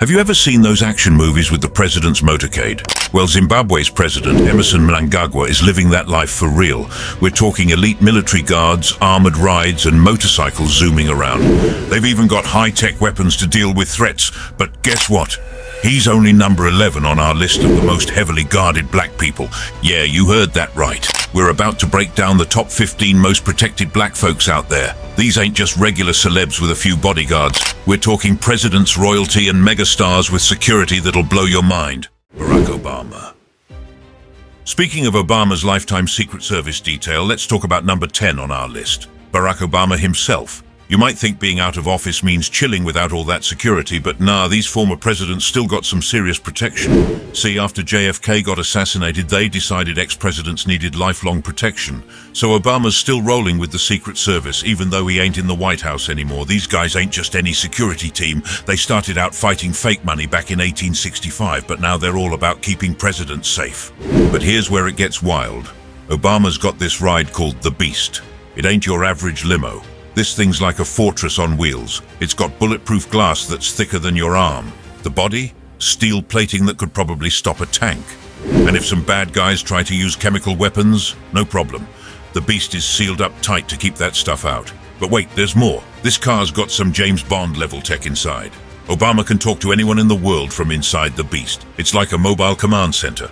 Have you ever seen those action movies with the president's motorcade? Well, Zimbabwe's president, Emerson Mnangagwa, is living that life for real. We're talking elite military guards, armored rides, and motorcycles zooming around. They've even got high-tech weapons to deal with threats. But guess what? He's only number 11 on our list of the most heavily guarded black people. Yeah, you heard that right. We're about to break down the top 15 most protected black folks out there. These ain't just regular celebs with a few bodyguards. We're talking presidents, royalty, and megastars with security that'll blow your mind. Barack Obama. Speaking of Obama's lifetime Secret Service detail, let's talk about number 10 on our list. Barack Obama himself. You might think being out of office means chilling without all that security, but nah, these former presidents still got some serious protection. See, after JFK got assassinated, they decided ex-presidents needed lifelong protection. So Obama's still rolling with the Secret Service, even though he ain't in the White House anymore. These guys ain't just any security team. They started out fighting fake money back in 1865, but now they're all about keeping presidents safe. But here's where it gets wild. Obama's got this ride called the Beast. It ain't your average limo. This thing's like a fortress on wheels. It's got bulletproof glass that's thicker than your arm. The body? Steel plating that could probably stop a tank. And if some bad guys try to use chemical weapons, no problem. The Beast is sealed up tight to keep that stuff out. But wait, there's more. This car's got some James Bond level tech inside. Obama can talk to anyone in the world from inside the Beast. It's like a mobile command center.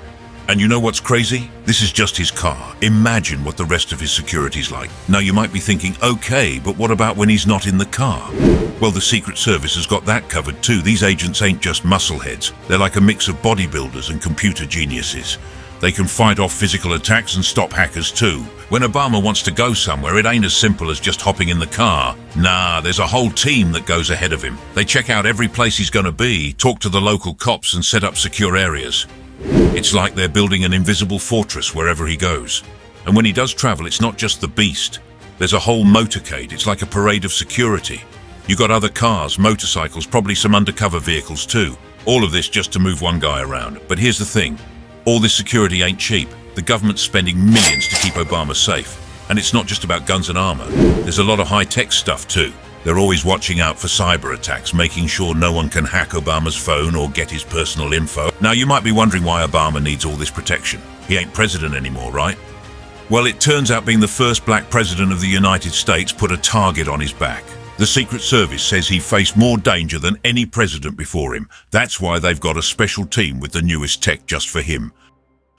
And you know what's crazy? This is just his car. Imagine what the rest of his security's like. Now you might be thinking, okay, but what about when he's not in the car? Well, the Secret Service has got that covered too. These agents ain't just muscleheads. They're like a mix of bodybuilders and computer geniuses. They can fight off physical attacks and stop hackers too. When Obama wants to go somewhere, it ain't as simple as just hopping in the car. Nah, there's a whole team that goes ahead of him. They check out every place he's gonna be, talk to the local cops, and set up secure areas. It's like they're building an invisible fortress wherever he goes. And when he does travel, it's not just the Beast. There's a whole motorcade. It's like a parade of security. You got other cars, motorcycles, probably some undercover vehicles too. All of this just to move one guy around. But here's the thing. All this security ain't cheap. The government's spending millions to keep Obama safe. And it's not just about guns and armor. There's a lot of high-tech stuff too. They're always watching out for cyber attacks, making sure no one can hack Obama's phone or get his personal info. Now, you might be wondering why Obama needs all this protection. He ain't president anymore, right? Well, it turns out being the first black president of the United States put a target on his back. The Secret Service says he faced more danger than any president before him. That's why they've got a special team with the newest tech just for him.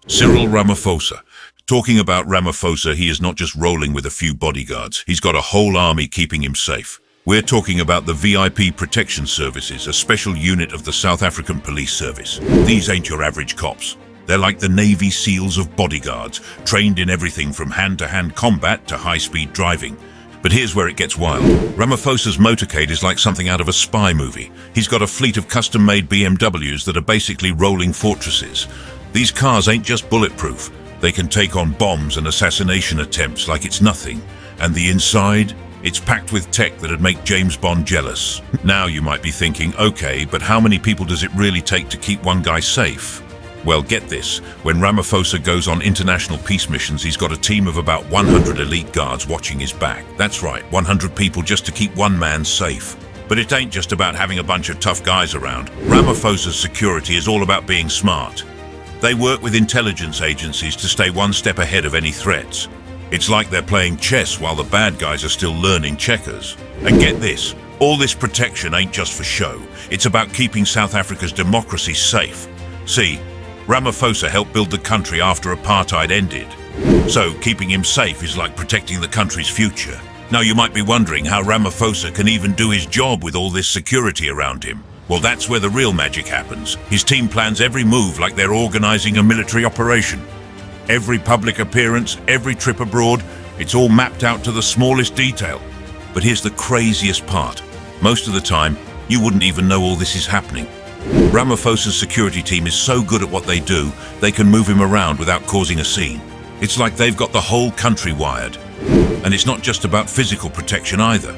Cyril Ramaphosa. Talking about Ramaphosa, he is not just rolling with a few bodyguards. He's got a whole army keeping him safe. We're talking about the VIP Protection Services, a special unit of the South African Police Service. These ain't your average cops. They're like the Navy SEALs of bodyguards, trained in everything from hand-to-hand combat to high-speed driving. But here's where it gets wild. Ramaphosa's motorcade is like something out of a spy movie. He's got a fleet of custom-made BMWs that are basically rolling fortresses. These cars ain't just bulletproof. They can take on bombs and assassination attempts like it's nothing. And the inside? It's packed with tech that'd make James Bond jealous. Now you might be thinking, okay, but how many people does it really take to keep one guy safe? Well, get this. When Ramaphosa goes on international peace missions, he's got a team of about 100 elite guards watching his back. That's right, 100 people just to keep one man safe. But it ain't just about having a bunch of tough guys around. Ramaphosa's security is all about being smart. They work with intelligence agencies to stay one step ahead of any threats. It's like they're playing chess while the bad guys are still learning checkers. And get this, all this protection ain't just for show. It's about keeping South Africa's democracy safe. See, Ramaphosa helped build the country after apartheid ended. So keeping him safe is like protecting the country's future. Now you might be wondering how Ramaphosa can even do his job with all this security around him. Well, that's where the real magic happens. His team plans every move like they're organizing a military operation. Every public appearance, every trip abroad, it's all mapped out to the smallest detail. But here's the craziest part. Most of the time, you wouldn't even know all this is happening. Ramaphosa's security team is so good at what they do, they can move him around without causing a scene. It's like they've got the whole country wired. And it's not just about physical protection either.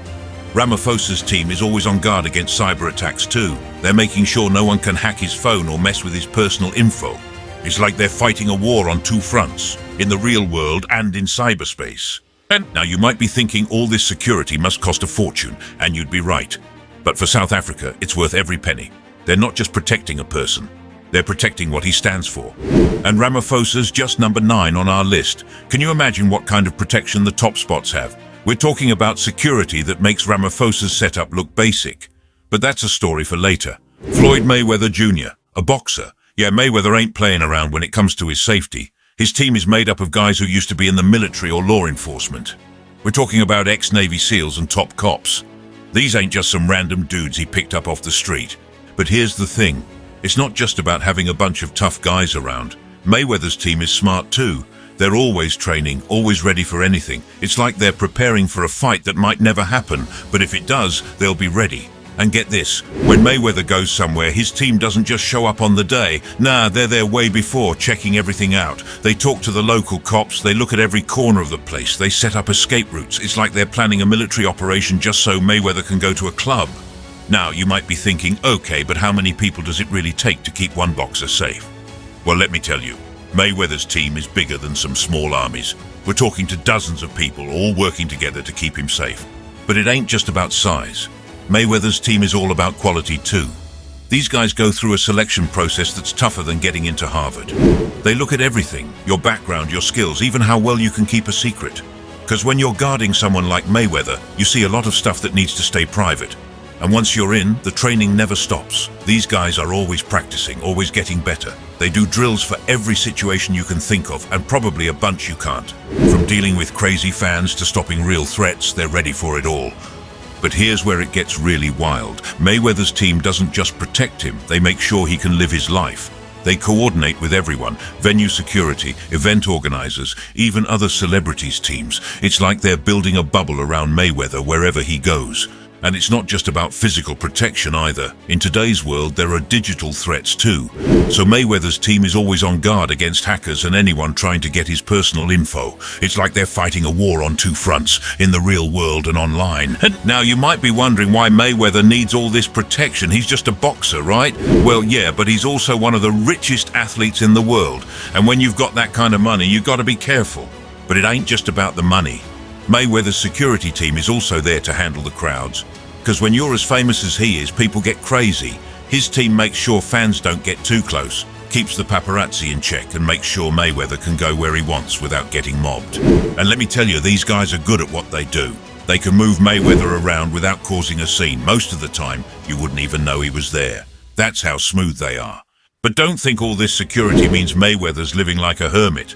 Ramaphosa's team is always on guard against cyber attacks too. They're making sure no one can hack his phone or mess with his personal info. It's like they're fighting a war on two fronts, in the real world and in cyberspace. And now you might be thinking all this security must cost a fortune, and you'd be right. But for South Africa, it's worth every penny. They're not just protecting a person. They're protecting what he stands for. And Ramaphosa's just number 9 on our list. Can you imagine what kind of protection the top spots have? We're talking about security that makes Ramaphosa's setup look basic. But that's a story for later. Floyd Mayweather Jr., a boxer. Yeah, Mayweather ain't playing around when it comes to his safety. His team is made up of guys who used to be in the military or law enforcement. We're talking about ex-Navy SEALs and top cops. These ain't just some random dudes he picked up off the street. But here's the thing. It's not just about having a bunch of tough guys around. Mayweather's team is smart too. They're always training, always ready for anything. It's like they're preparing for a fight that might never happen, but if it does, they'll be ready. And get this, when Mayweather goes somewhere, his team doesn't just show up on the day. Nah, they're there way before, checking everything out. They talk to the local cops, they look at every corner of the place, they set up escape routes. It's like they're planning a military operation just so Mayweather can go to a club. Now, you might be thinking, okay, but how many people does it really take to keep one boxer safe? Well, let me tell you, Mayweather's team is bigger than some small armies. We're talking to dozens of people all working together to keep him safe. But it ain't just about size. Mayweather's team is all about quality too. These guys go through a selection process that's tougher than getting into Harvard. They look at everything, your background, your skills, even how well you can keep a secret. Because when you're guarding someone like Mayweather, you see a lot of stuff that needs to stay private. And once you're in, the training never stops. These guys are always practicing, always getting better. They do drills for every situation you can think of, and probably a bunch you can't. From dealing with crazy fans to stopping real threats, they're ready for it all. But here's where it gets really wild. Mayweather's team doesn't just protect him, they make sure he can live his life. They coordinate with everyone, venue security, event organizers, even other celebrities' teams. It's like they're building a bubble around Mayweather wherever he goes. And it's not just about physical protection either. In today's world, there are digital threats too. So Mayweather's team is always on guard against hackers and anyone trying to get his personal info. It's like they're fighting a war on two fronts, in the real world and online. And now you might be wondering why Mayweather needs all this protection. He's just a boxer, right? Well, yeah, but he's also one of the richest athletes in the world. And when you've got that kind of money, you've got to be careful. But it ain't just about the money. Mayweather's security team is also there to handle the crowds. Because when you're as famous as he is, people get crazy. His team makes sure fans don't get too close, keeps the paparazzi in check, and makes sure Mayweather can go where he wants without getting mobbed. And let me tell you, these guys are good at what they do. They can move Mayweather around without causing a scene. Most of the time, you wouldn't even know he was there. That's how smooth they are. But don't think all this security means Mayweather's living like a hermit.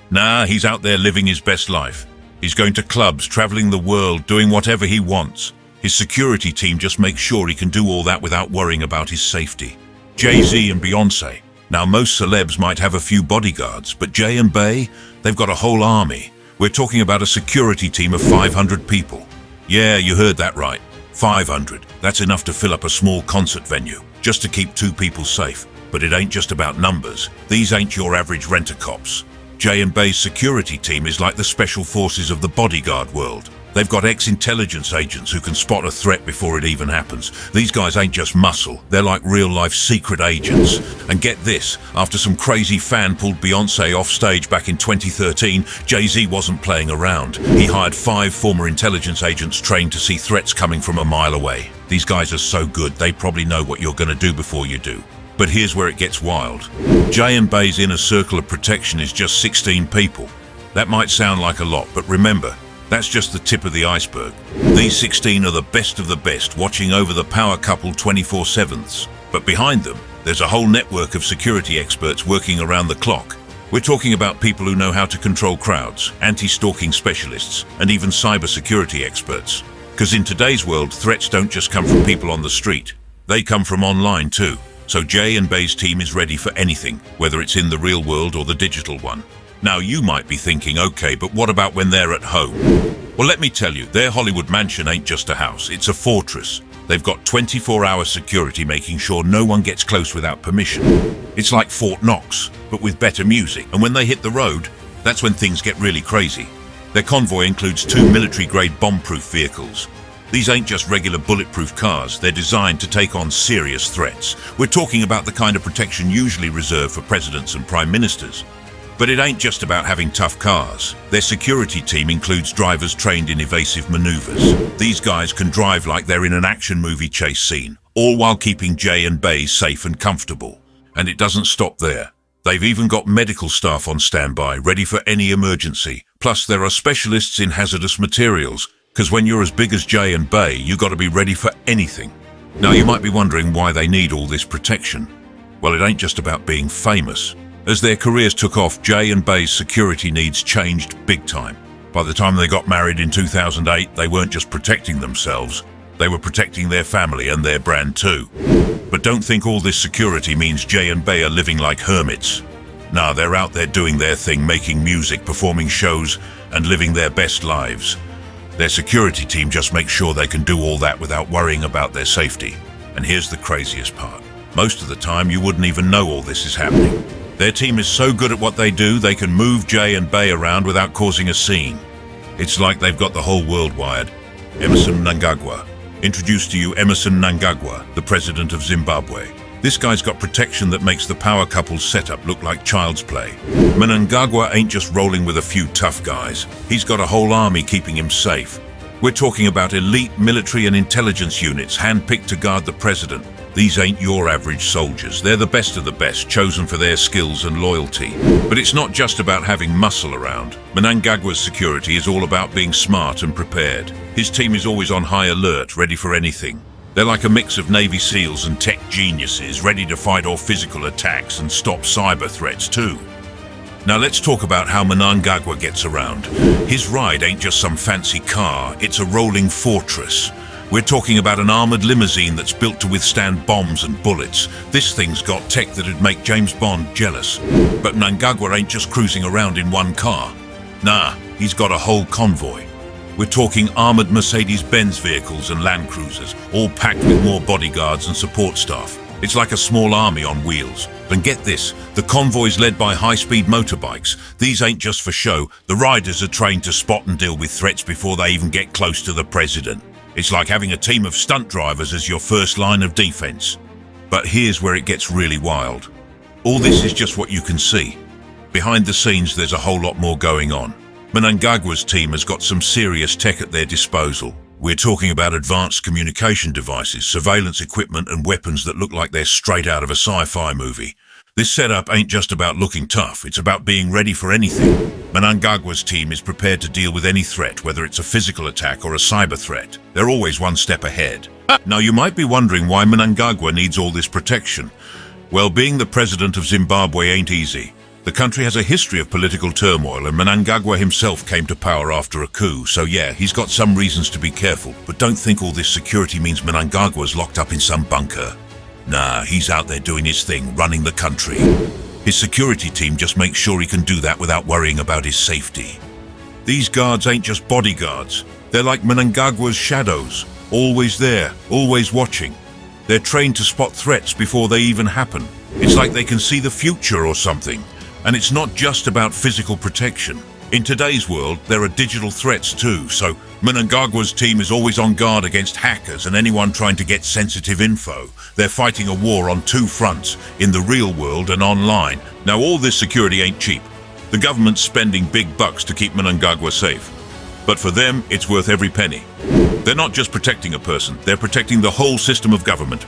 Nah, he's out there living his best life. He's going to clubs, traveling the world, doing whatever he wants. His security team just makes sure he can do all that without worrying about his safety. Jay-Z and Beyonce. Now, most celebs might have a few bodyguards, but Jay and Bey, they've got a whole army. We're talking about a security team of 500 people. Yeah, you heard that right. 500. That's enough to fill up a small concert venue, just to keep 2 people safe. But it ain't just about numbers. These ain't your average rent-a-cops. Jay and Bey's security team is like the special forces of the bodyguard world. They've got ex-intelligence agents who can spot a threat before it even happens. These guys ain't just muscle, they're like real-life secret agents. And get this, after some crazy fan pulled Beyonce off stage back in 2013, Jay-Z wasn't playing around. He hired 5 former intelligence agents trained to see threats coming from a mile away. These guys are so good, they probably know what you're gonna do before you do. But here's where it gets wild. Jay and Bey's inner circle of protection is just 16 people. That might sound like a lot, but remember, that's just the tip of the iceberg. These 16 are the best of the best, watching over the power couple 24/7. But behind them, there's a whole network of security experts working around the clock. We're talking about people who know how to control crowds, anti-stalking specialists, and even cybersecurity experts. Because in today's world, threats don't just come from people on the street. They come from online too. So Jay and Bey's team is ready for anything, whether it's in the real world or the digital one. Now you might be thinking, okay, but what about when they're at home? Well, let me tell you, their Hollywood mansion ain't just a house, it's a fortress. They've got 24-hour security making sure no one gets close without permission. It's like Fort Knox, but with better music. And when they hit the road, that's when things get really crazy. Their convoy includes 2 military-grade bomb-proof vehicles. These ain't just regular bulletproof cars, they're designed to take on serious threats. We're talking about the kind of protection usually reserved for presidents and prime ministers. But it ain't just about having tough cars. Their security team includes drivers trained in evasive maneuvers. These guys can drive like they're in an action movie chase scene, all while keeping Jay and Bay safe and comfortable. And it doesn't stop there. They've even got medical staff on standby, ready for any emergency. Plus, there are specialists in hazardous materials, because when you're as big as Jay and Bay, you got to be ready for anything. Now, you might be wondering why they need all this protection. Well, it ain't just about being famous. As their careers took off, Jay and Bay's security needs changed big time. By the time they got married in 2008, they weren't just protecting themselves, they were protecting their family and their brand too. But don't think all this security means Jay and Bay are living like hermits. Nah, they're out there doing their thing, making music, performing shows, and living their best lives. Their security team just makes sure they can do all that without worrying about their safety. And here's the craziest part. Most of the time, you wouldn't even know all this is happening. Their team is so good at what they do, they can move Jay and Bay around without causing a scene. It's like they've got the whole world wired. Emmerson Mnangagwa. Introduce to you Emmerson Mnangagwa, the president of Zimbabwe. This guy's got protection that makes the power couple's setup look like child's play. Mnangagwa ain't just rolling with a few tough guys. He's got a whole army keeping him safe. We're talking about elite military and intelligence units handpicked to guard the president. These ain't your average soldiers. They're the best of the best, chosen for their skills and loyalty. But it's not just about having muscle around. Mnangagwa's security is all about being smart and prepared. His team is always on high alert, ready for anything. They're like a mix of Navy SEALs and tech geniuses, ready to fight off physical attacks and stop cyber threats too. Now let's talk about how Mnangagwa gets around. His ride ain't just some fancy car, it's a rolling fortress. We're talking about an armored limousine that's built to withstand bombs and bullets. This thing's got tech that'd make James Bond jealous. But Mnangagwa ain't just cruising around in one car. Nah, he's got a whole convoy. We're talking armored Mercedes-Benz vehicles and Land Cruisers, all packed with more bodyguards and support staff. It's like a small army on wheels. And get this, the convoy's led by high-speed motorbikes. These ain't just for show. The riders are trained to spot and deal with threats before they even get close to the president. It's like having a team of stunt drivers as your first line of defense. But here's where it gets really wild. All this is just what you can see. Behind the scenes, there's a whole lot more going on. Mnangagwa's team has got some serious tech at their disposal. We're talking about advanced communication devices, surveillance equipment, and weapons that look like they're straight out of a sci-fi movie. This setup ain't just about looking tough, it's about being ready for anything. Mnangagwa's team is prepared to deal with any threat, whether it's a physical attack or a cyber threat. They're always one step ahead. Now you might be wondering why Mnangagwa needs all this protection. Well, being the president of Zimbabwe ain't easy. The country has a history of political turmoil, and Mnangagwa himself came to power after a coup, so yeah, he's got some reasons to be careful. But don't think all this security means Mnangagwa's locked up in some bunker. Nah, he's out there doing his thing, running the country. His security team just makes sure he can do that without worrying about his safety. These guards ain't just bodyguards. They're like Mnangagwa's shadows, always there, always watching. They're trained to spot threats before they even happen. It's like they can see the future or something. And it's not just about physical protection. In today's world, there are digital threats too, so Mnangagwa's team is always on guard against hackers and anyone trying to get sensitive info. They're fighting a war on two fronts, in the real world and online. Now all this security ain't cheap. The government's spending big bucks to keep Mnangagwa safe. But for them, it's worth every penny. They're not just protecting a person, they're protecting the whole system of government.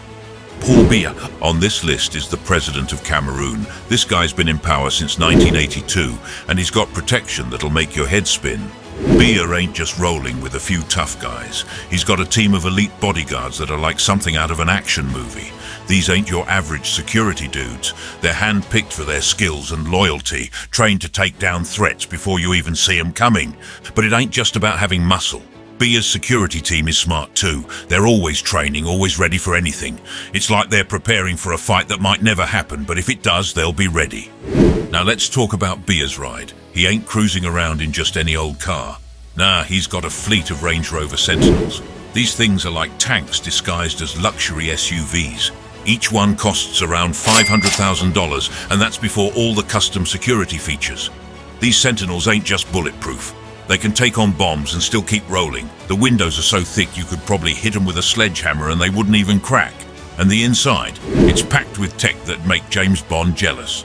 Paul Biya on this list is the president of Cameroon. This guy's been in power since 1982, and he's got protection that'll make your head spin. Biya ain't just rolling with a few tough guys. He's got a team of elite bodyguards that are like something out of an action movie. These ain't your average security dudes. They're hand-picked for their skills and loyalty, trained to take down threats before you even see them coming. But it ain't just about having muscle. Biya's security team is smart too. They're always training, always ready for anything. It's like they're preparing for a fight that might never happen, but if it does, they'll be ready. Now let's talk about Biya's ride. He ain't cruising around in just any old car. Nah, he's got a fleet of Range Rover Sentinels. These things are like tanks disguised as luxury SUVs. Each one costs around $500,000, and that's before all the custom security features. These Sentinels ain't just bulletproof. They can take on bombs and still keep rolling. The windows are so thick you could probably hit them with a sledgehammer and they wouldn't even crack. And the inside, it's packed with tech that make James Bond jealous.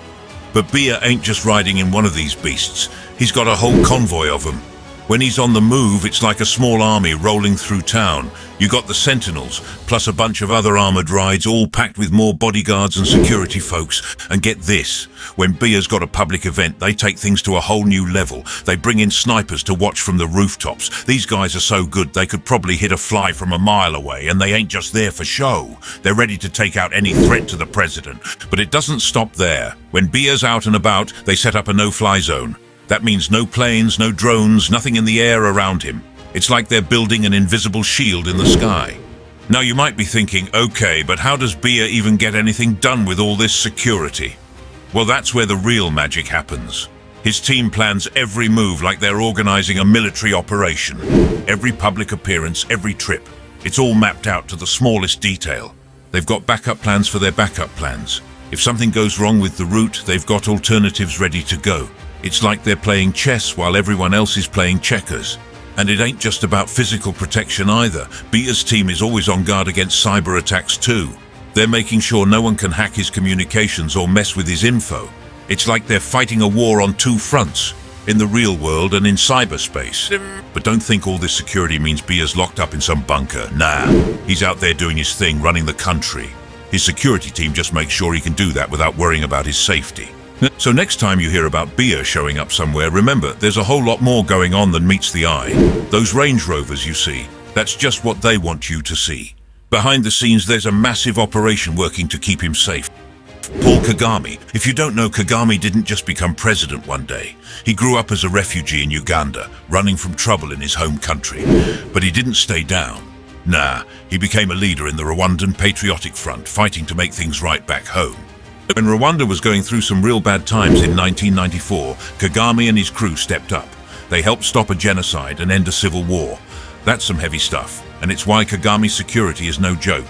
But Bia ain't just riding in one of these beasts. He's got a whole convoy of them. When he's on the move, it's like a small army rolling through town. You got the Sentinels, plus a bunch of other armored rides, all packed with more bodyguards and security folks. And get this, when Bia's got a public event, they take things to a whole new level. They bring in snipers to watch from the rooftops. These guys are so good, they could probably hit a fly from a mile away, and they ain't just there for show. They're ready to take out any threat to the president. But it doesn't stop there. When Bia's out and about, they set up a no-fly zone. That means no planes, no drones, nothing in the air around him. It's like they're building an invisible shield in the sky. Now you might be thinking, okay, but how does Bia even get anything done with all this security? Well, that's where the real magic happens. His team plans every move like they're organizing a military operation. Every public appearance, every trip. It's all mapped out to the smallest detail. They've got backup plans for their backup plans. If something goes wrong with the route, they've got alternatives ready to go. It's like they're playing chess while everyone else is playing checkers. And it ain't just about physical protection either. Bia's team is always on guard against cyber attacks too. They're making sure no one can hack his communications or mess with his info. It's like they're fighting a war on two fronts, in the real world and in cyberspace. But don't think all this security means Bia's locked up in some bunker. Nah, he's out there doing his thing, running the country. His security team just makes sure he can do that without worrying about his safety. So next time you hear about Bia showing up somewhere, remember, there's a whole lot more going on than meets the eye. Those Range Rovers you see, that's just what they want you to see. Behind the scenes, there's a massive operation working to keep him safe. Paul Kagame. If you don't know, Kagame didn't just become president one day. He grew up as a refugee in Uganda, running from trouble in his home country. But he didn't stay down. Nah, he became a leader in the Rwandan Patriotic Front, fighting to make things right back home. When Rwanda was going through some real bad times in 1994, Kagame and his crew stepped up. They helped stop a genocide and end a civil war. That's some heavy stuff, and it's why Kagame's security is no joke.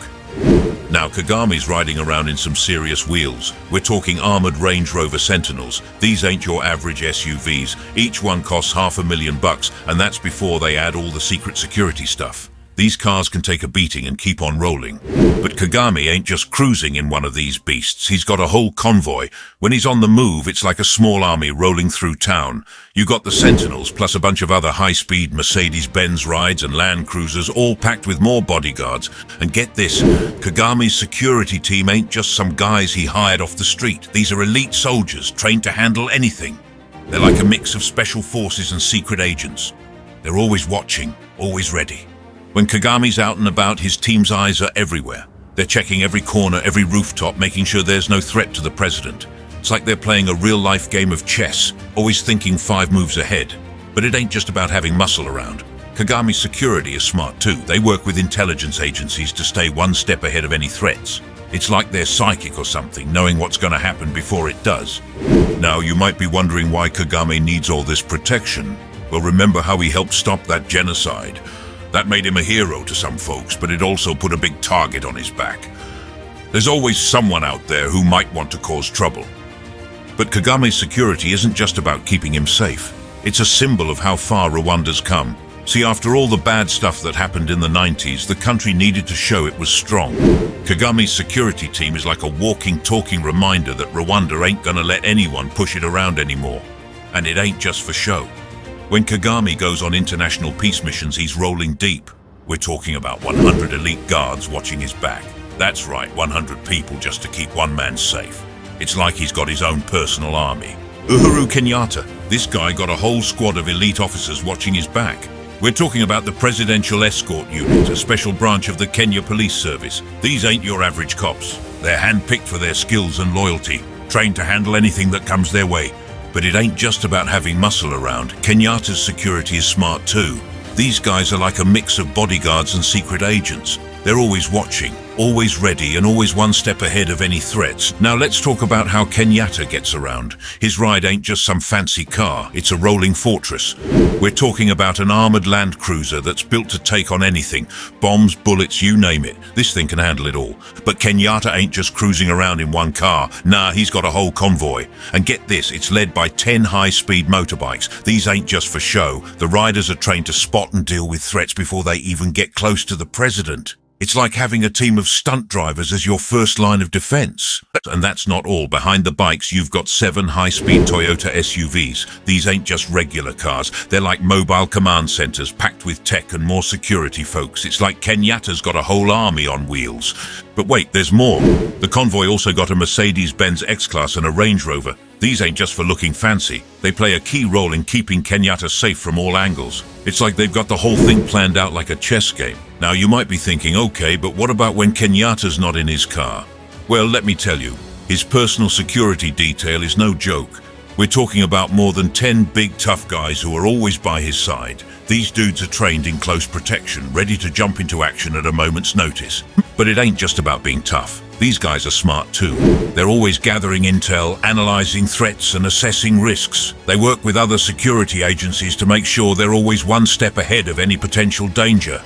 Now, Kagame's riding around in some serious wheels. We're talking armored Range Rover Sentinels. These ain't your average SUVs. Each one costs $500,000, and that's before they add all the secret security stuff. These cars can take a beating and keep on rolling. But Kagame ain't just cruising in one of these beasts. He's got a whole convoy. When he's on the move, it's like a small army rolling through town. You got the Sentinels, plus a bunch of other high-speed Mercedes-Benz rides and Land Cruisers, all packed with more bodyguards. And get this, Kagame's security team ain't just some guys he hired off the street. These are elite soldiers, trained to handle anything. They're like a mix of special forces and secret agents. They're always watching, always ready. When Kagame's out and about, his team's eyes are everywhere. They're checking every corner, every rooftop, making sure there's no threat to the president. It's like they're playing a real-life game of chess, always thinking 5 moves ahead. But it ain't just about having muscle around. Kagame's security is smart too. They work with intelligence agencies to stay one step ahead of any threats. It's like they're psychic or something, knowing what's going to happen before it does. Now, you might be wondering why Kagame needs all this protection. Well, remember how he helped stop that genocide. That made him a hero to some folks, but it also put a big target on his back. There's always someone out there who might want to cause trouble. But Kagame's security isn't just about keeping him safe. It's a symbol of how far Rwanda's come. See, after all the bad stuff that happened in the 90s, the country needed to show it was strong. Kagame's security team is like a walking, talking reminder that Rwanda ain't gonna let anyone push it around anymore. And it ain't just for show. When Kagame goes on international peace missions, he's rolling deep. We're talking about 100 elite guards watching his back. That's right, 100 people just to keep one man safe. It's like he's got his own personal army. Uhuru Kenyatta, this guy got a whole squad of elite officers watching his back. We're talking about the Presidential Escort Unit, a special branch of the Kenya Police Service. These ain't your average cops. They're handpicked for their skills and loyalty, trained to handle anything that comes their way. But it ain't just about having muscle around. Kenyatta's security is smart too. These guys are like a mix of bodyguards and secret agents. They're always watching, always ready, and always one step ahead of any threats. Now let's talk about how Kenyatta gets around. His ride ain't just some fancy car, it's a rolling fortress. We're talking about an armored Land Cruiser that's built to take on anything. Bombs, bullets, you name it. This thing can handle it all. But Kenyatta ain't just cruising around in one car. Nah, he's got a whole convoy. And get this, it's led by 10 high-speed motorbikes. These ain't just for show. The riders are trained to spot and deal with threats before they even get close to the president. It's like having a team of of stunt drivers as your first line of defense. And that's not all. Behind the bikes, you've got 7 high-speed Toyota SUVs. These ain't just regular cars. They're like mobile command centers packed with tech and more security folks. It's like Kenyatta's got a whole army on wheels. But wait, there's more. The convoy also got a Mercedes-Benz X-Class and a Range Rover. These ain't just for looking fancy. They play a key role in keeping Kenyatta safe from all angles. It's like they've got the whole thing planned out like a chess game. Now you might be thinking, okay, but what about when Kenyatta's not in his car? Well, let me tell you, his personal security detail is no joke. We're talking about more than 10 big tough guys who are always by his side. These dudes are trained in close protection, ready to jump into action at a moment's notice. But it ain't just about being tough. These guys are smart too. They're always gathering intel, analyzing threats and assessing risks. They work with other security agencies to make sure they're always one step ahead of any potential danger.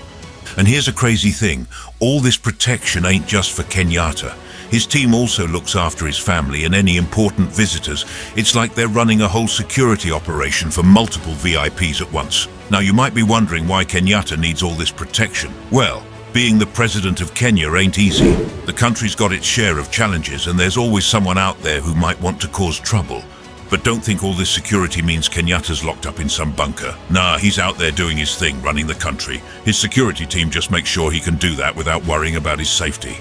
And here's a crazy thing. All this protection ain't just for Kenyatta. His team also looks after his family and any important visitors. It's like they're running a whole security operation for multiple VIPs at once. Now you might be wondering why Kenyatta needs all this protection. Well, being the president of Kenya ain't easy. The country's got its share of challenges and there's always someone out there who might want to cause trouble. But don't think all this security means Kenyatta's locked up in some bunker. Nah, he's out there doing his thing, running the country. His security team just makes sure he can do that without worrying about his safety.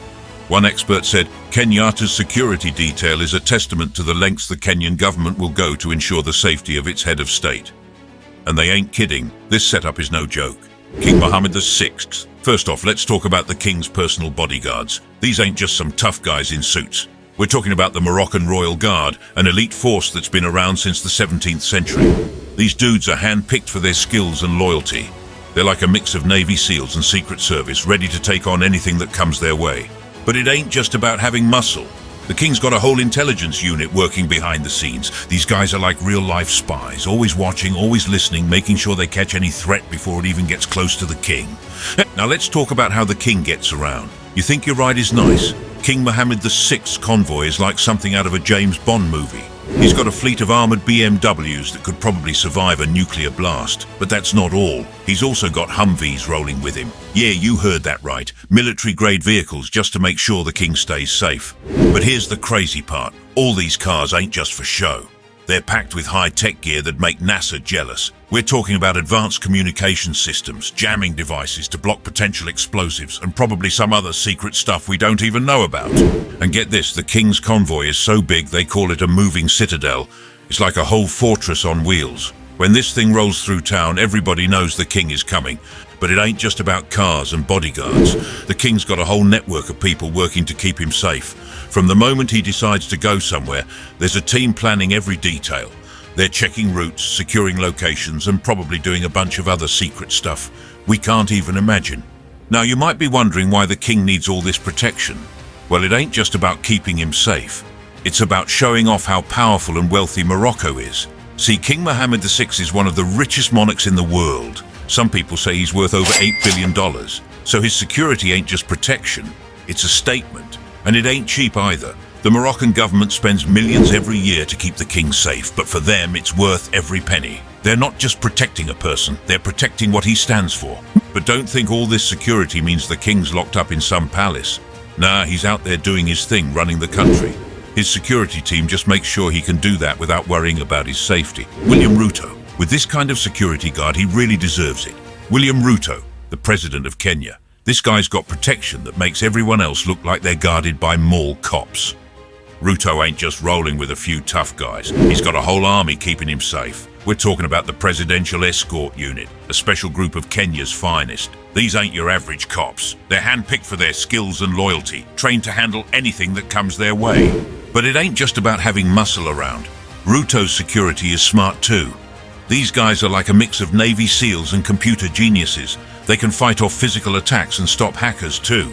One expert said, Kenyatta's security detail is a testament to the lengths the Kenyan government will go to ensure the safety of its head of state. And they ain't kidding. This setup is no joke. King Mohammed VI. First off, let's talk about the king's personal bodyguards. These ain't just some tough guys in suits. We're talking about the Moroccan Royal Guard, an elite force that's been around since the 17th century. These dudes are hand-picked for their skills and loyalty. They're like a mix of Navy SEALs and Secret Service, ready to take on anything that comes their way. But it ain't just about having muscle. The king's got a whole intelligence unit working behind the scenes. These guys are like real-life spies, always watching, always listening, making sure they catch any threat before it even gets close to the king. Now let's talk about how the king gets around. You think your ride is nice? King Mohammed VI's convoy is like something out of a James Bond movie. He's got a fleet of armored BMWs that could probably survive a nuclear blast. But that's not all. He's also got Humvees rolling with him. Yeah, you heard that right. Military-grade vehicles just to make sure the king stays safe. But here's the crazy part. All these cars ain't just for show. They're packed with high-tech gear that make NASA jealous. We're talking about advanced communication systems, jamming devices to block potential explosives, and probably some other secret stuff we don't even know about. And get this, the king's convoy is so big they call it a moving citadel. It's like a whole fortress on wheels. When this thing rolls through town, everybody knows the king is coming. But it ain't just about cars and bodyguards. The king's got a whole network of people working to keep him safe. From the moment he decides to go somewhere, there's a team planning every detail. They're checking routes, securing locations, and probably doing a bunch of other secret stuff we can't even imagine. Now you might be wondering why the king needs all this protection. Well, it ain't just about keeping him safe. It's about showing off how powerful and wealthy Morocco is. See, King Mohammed VI is one of the richest monarchs in the world. Some people say he's worth over $8 billion. So his security ain't just protection, it's a statement. And it ain't cheap either. The Moroccan government spends millions every year to keep the king safe, but for them it's worth every penny. They're not just protecting a person, they're protecting what he stands for. But don't think all this security means the king's locked up in some palace. Nah, he's out there doing his thing, running the country. His security team just makes sure he can do that without worrying about his safety. William Ruto. With this kind of security guard, he really deserves it. William Ruto, the president of Kenya. This guy's got protection that makes everyone else look like they're guarded by mall cops. Ruto ain't just rolling with a few tough guys. He's got a whole army keeping him safe. We're talking about the Presidential Escort Unit, a special group of Kenya's finest. These ain't your average cops. They're handpicked for their skills and loyalty, trained to handle anything that comes their way. But it ain't just about having muscle around. Ruto's security is smart too. These guys are like a mix of Navy SEALs and computer geniuses. They can fight off physical attacks and stop hackers too.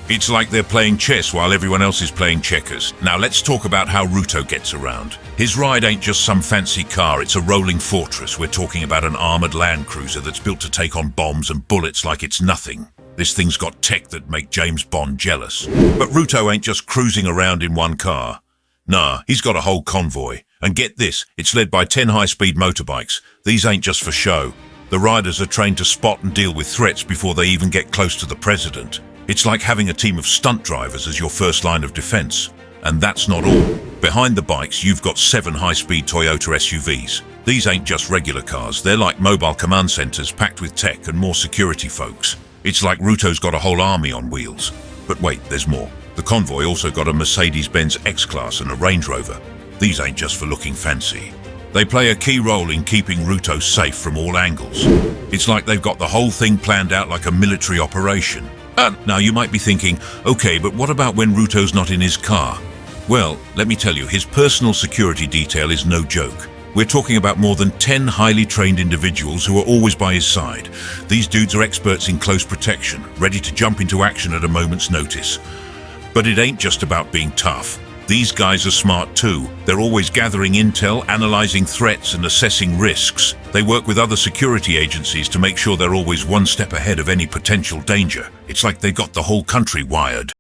It's like they're playing chess while everyone else is playing checkers. Now let's talk about how Ruto gets around. His ride ain't just some fancy car, it's a rolling fortress. We're talking about an armored Land Cruiser that's built to take on bombs and bullets like it's nothing. This thing's got tech that make James Bond jealous. But Ruto ain't just cruising around in one car. Nah, he's got a whole convoy. And get this, it's led by 10 high-speed motorbikes. These ain't just for show. The riders are trained to spot and deal with threats before they even get close to the president. It's like having a team of stunt drivers as your first line of defense. And that's not all. Behind the bikes, you've got 7 high-speed Toyota SUVs. These ain't just regular cars, they're like mobile command centers packed with tech and more security folks. It's like Ruto's got a whole army on wheels. But wait, there's more. The convoy also got a Mercedes-Benz X-Class and a Range Rover. These ain't just for looking fancy. They play a key role in keeping Ruto safe from all angles. It's like they've got the whole thing planned out like a military operation. Now you might be thinking, okay, but what about when Ruto's not in his car? Well, let me tell you, his personal security detail is no joke. We're talking about more than 10 highly trained individuals who are always by his side. These dudes are experts in close protection, ready to jump into action at a moment's notice. But it ain't just about being tough. These guys are smart too. They're always gathering intel, analyzing threats and assessing risks. They work with other security agencies to make sure they're always one step ahead of any potential danger. It's like they got the whole country wired.